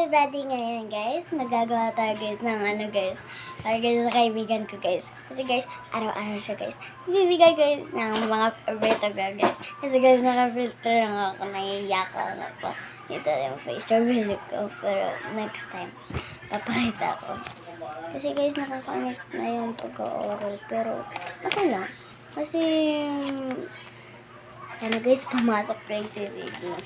everybody, ngayon guys, magagawa tayo guys ng ano guys, para guys sa kaibigan ko guys. Kasi guys, araw-araw siya guys, bibigay guys ng mga paborito ko guys. Kasi guys, naka-filter lang ako, naiiyakan ako. Ito yung face reveal ko, pero next time, papakita ko. Kasi guys, nakakamiss na yung pag-aaral, pero okay lang. Kasi, ano guys, pumasok guys si Sydney.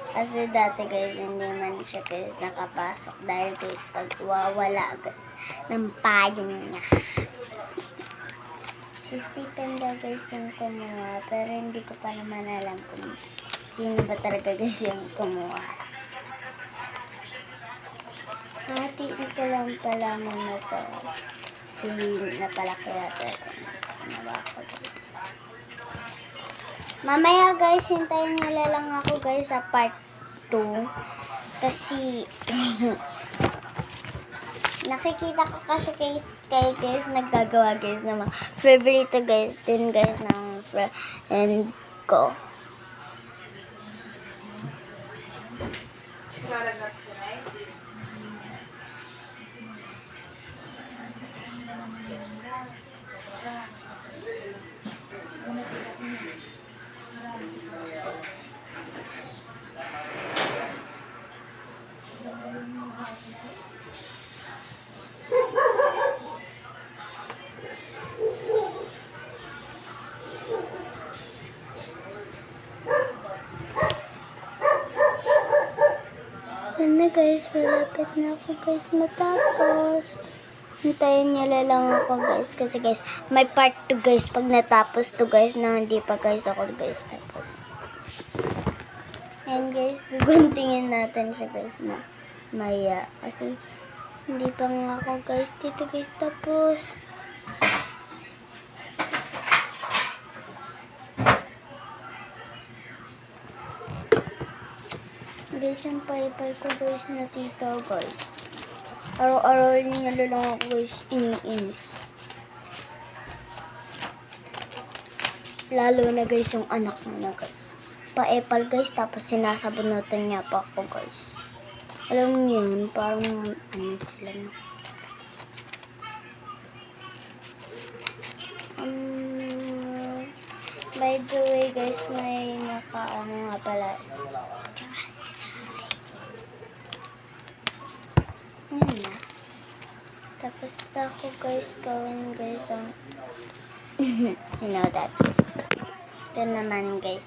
Kasi dati guys, hindi man siya guys nakapasok dahil guys pagwawala guys ng payong niya. Si Stephen daw guys yung kumuha, pero hindi ko pa naman alam kung sino ba talaga guys yung kumuha. Hatiin ko lang pala muna to. Si napalaki yata ito. Mamaya guys, hintayin nila lang ako guys sa part 2. Kasi nakikita ko kasi kay guys naggagawa guys ng mga favorite guys din guys ng friend ko. Ano guys, malapit na ako guys matapos. Hintayin nyo lang ako guys. Kasi guys, may part 2 guys pag natapos to guys na hindi pa guys ako guys tapos. And guys, guguntingin natin siya guys na maya. Kasi hindi pa nga ako guys dito guys tapos. Guys, yung paper ko guys na tita guys. Araw-araw niya lang ako guys iniinis. Lalo na guys yung anak niya guys. Pa-epal guys tapos sinasabunutan niya pa ako guys. Alam niyo yun, parang ano sila na. By the way guys, may naka-ano nga pala. Yan na. Tapos na ako guys gawin guys ang you know that. Ito naman guys.